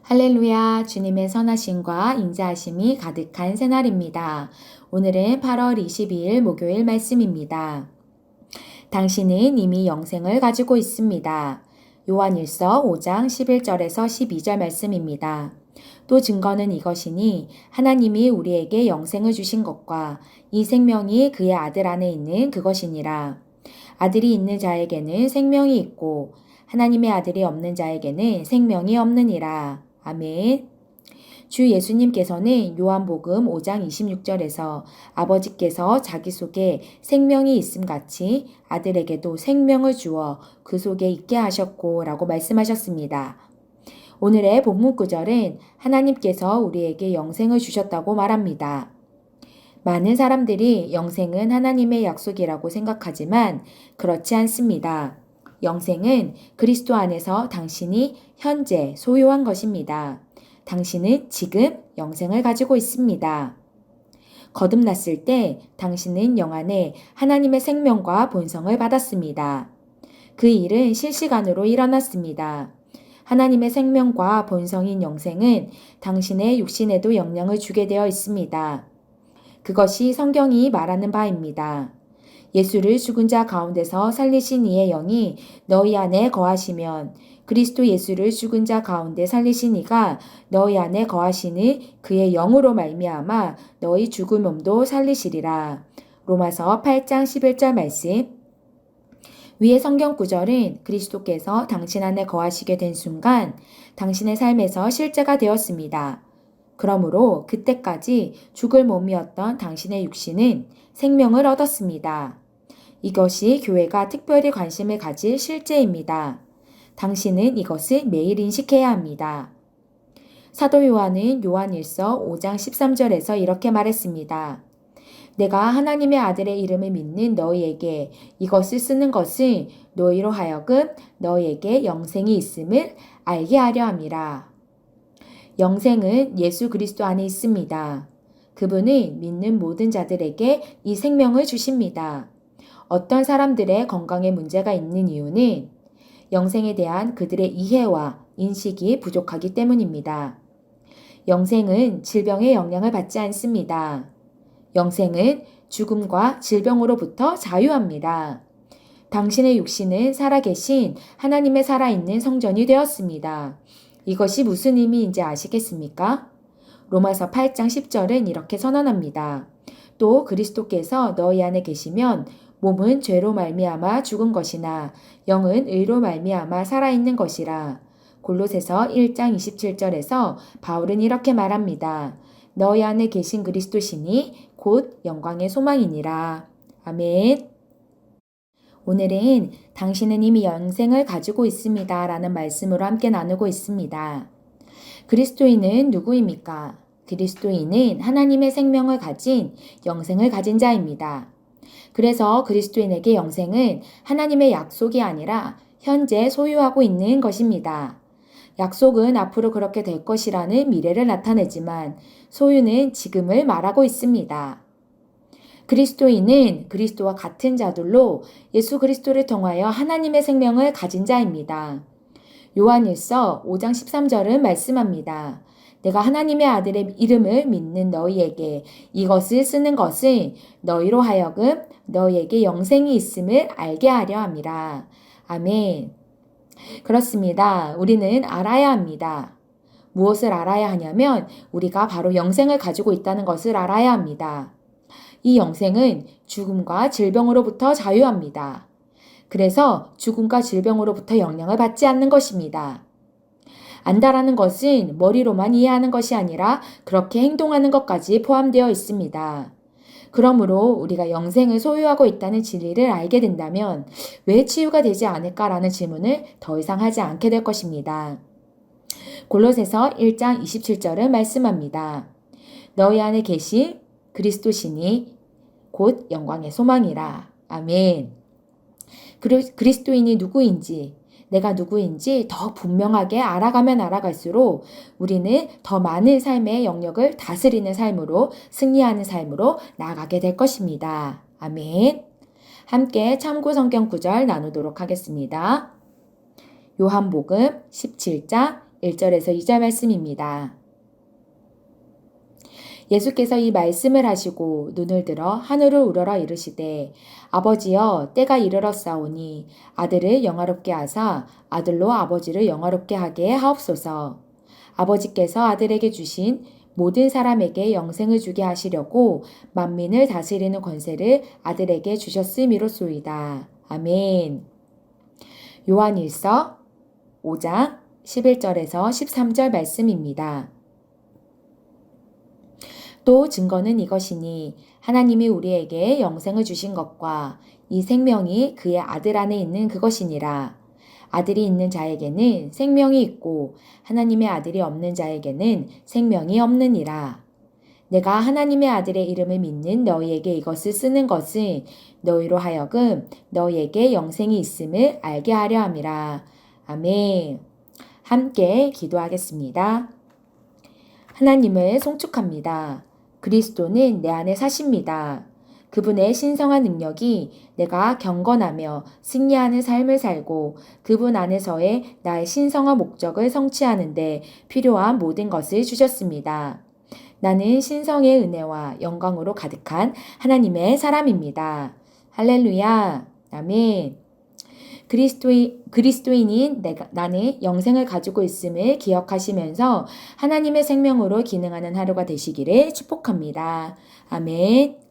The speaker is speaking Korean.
할렐루야, 주님의 선하심과 인자하심이 가득한 새날입니다. 오늘은 8월 22일 목요일 말씀입니다. 당신은 이미 영생을 가지고 있습니다. 요한일서 5장 11절에서 12절 말씀입니다. 또 증거는 이것이니 하나님이 우리에게 영생을 주신 것과 이 생명이 그의 아들 안에 있는 그것이니라. 아들이 있는 자에게는 생명이 있고 하나님의 아들이 없는 자에게는 생명이 없느니라. 아멘. 주 예수님께서는 요한복음 5장 26절에서 아버지께서 자기 속에 생명이 있음 같이 아들에게도 생명을 주어 그 속에 있게 하셨고 라고 말씀하셨습니다. 오늘의 본문 구절은 하나님께서 우리에게 영생을 주셨다고 말합니다. 많은 사람들이 영생은 하나님의 약속이라고 생각하지만 그렇지 않습니다. 영생은 그리스도 안에서 당신이 현재 소유한 것입니다. 당신은 지금 영생을 가지고 있습니다. 거듭났을 때 당신은 영 안에 하나님의 생명과 본성을 받았습니다. 그 일은 실시간으로 일어났습니다. 하나님의 생명과 본성인 영생은 당신의 육신에도 영향을 주게 되어 있습니다. 그것이 성경이 말하는 바입니다. 예수를 죽은 자 가운데서 살리신 이의 영이 너희 안에 거하시면 그리스도 예수를 죽은 자 가운데 살리신 이가 너희 안에 거하시니 그의 영으로 말미암아 너희 죽은 몸도 살리시리라. 로마서 8장 11절 말씀. 위의 성경 구절은 그리스도께서 당신 안에 거하시게 된 순간 당신의 삶에서 실제가 되었습니다. 그러므로 그때까지 죽을 몸이었던 당신의 육신은 생명을 얻었습니다. 이것이 교회가 특별히 관심을 가질 실제입니다. 당신은 이것을 매일 인식해야 합니다. 사도 요한은 요한일서 5장 13절에서 이렇게 말했습니다. 내가 하나님의 아들의 이름을 믿는 너희에게 이것을 쓰는 것은 너희로 하여금 너희에게 영생이 있음을 알게 하려 함이라. 영생은 예수 그리스도 안에 있습니다. 그분은 믿는 모든 자들에게 이 생명을 주십니다. 어떤 사람들의 건강에 문제가 있는 이유는 영생에 대한 그들의 이해와 인식이 부족하기 때문입니다. 영생은 질병의 영향을 받지 않습니다. 영생은 죽음과 질병으로부터 자유합니다. 당신의 육신은 살아계신 하나님의 살아있는 성전이 되었습니다. 이것이 무슨 의미인지 아시겠습니까? 로마서 8장 10절은 이렇게 선언합니다. 또 그리스도께서 너희 안에 계시면 몸은 죄로 말미암아 죽은 것이나 영은 의로 말미암아 살아있는 것이라. 골로새서 1장 27절에서 바울은 이렇게 말합니다. 너희 안에 계신 그리스도시니 곧 영광의 소망이니라. 아멘. 오늘은 당신은 이미 영생을 가지고 있습니다 라는 말씀으로 함께 나누고 있습니다. 그리스도인은 누구입니까? 그리스도인은 하나님의 생명을 가진 영생을 가진 자입니다. 그래서 그리스도인에게 영생은 하나님의 약속이 아니라 현재 소유하고 있는 것입니다. 약속은 앞으로 그렇게 될 것이라는 미래를 나타내지만 소유는 지금을 말하고 있습니다. 그리스도인은 그리스도와 같은 자들로 예수 그리스도를 통하여 하나님의 생명을 가진 자입니다. 요한일서 5장 13절은 말씀합니다. 내가 하나님의 아들의 이름을 믿는 너희에게 이것을 쓰는 것은 너희로 하여금 너희에게 영생이 있음을 알게 하려 함이라. 아멘. 그렇습니다. 우리는 알아야 합니다. 무엇을 알아야 하냐면 우리가 바로 영생을 가지고 있다는 것을 알아야 합니다. 이 영생은 죽음과 질병으로부터 자유합니다. 그래서 죽음과 질병으로부터 영향을 받지 않는 것입니다. 안다라는 것은 머리로만 이해하는 것이 아니라 그렇게 행동하는 것까지 포함되어 있습니다. 그러므로 우리가 영생을 소유하고 있다는 진리를 알게 된다면 왜 치유가 되지 않을까라는 질문을 더 이상 하지 않게 될 것입니다. 골로새서 1장 27절은 말씀합니다. 너희 안에 계신 그리스도시니 곧 영광의 소망이라. 아멘. 그리스도인이 누구인지 내가 누구인지 더 분명하게 알아가면 알아갈수록 우리는 더 많은 삶의 영역을 다스리는 삶으로 승리하는 삶으로 나아가게 될 것입니다. 아멘. 함께 참고 성경 구절 나누도록 하겠습니다. 요한복음 17장 1절에서 2절 말씀입니다. 예수께서 이 말씀을 하시고 눈을 들어 하늘을 우러러 이르시되 아버지여 때가 이르렀사오니 아들을 영화롭게 하사 아들로 아버지를 영화롭게 하게 하옵소서. 아버지께서 아들에게 주신 모든 사람에게 영생을 주게 하시려고 만민을 다스리는 권세를 아들에게 주셨음이로소이다. 아멘. 요한일서 5장 11절에서 13절 말씀입니다. 또 증거는 이것이니 하나님이 우리에게 영생을 주신 것과 이 생명이 그의 아들 안에 있는 그것이니라. 아들이 있는 자에게는 생명이 있고 하나님의 아들이 없는 자에게는 생명이 없느니라. 내가 하나님의 아들의 이름을 믿는 너희에게 이것을 쓰는 것은 너희로 하여금 너희에게 영생이 있음을 알게 하려 함이라. 아멘. 함께 기도하겠습니다. 하나님을 송축합니다. 그리스도는 내 안에 사십니다. 그분의 신성한 능력이 내가 경건하며 승리하는 삶을 살고 그분 안에서의 나의 신성한 목적을 성취하는데 필요한 모든 것을 주셨습니다. 나는 신성의 은혜와 영광으로 가득한 하나님의 사람입니다. 할렐루야. 아멘. 그리스도인인 나는 영생을 가지고 있음을 기억하시면서 하나님의 생명으로 기능하는 하루가 되시기를 축복합니다. 아멘.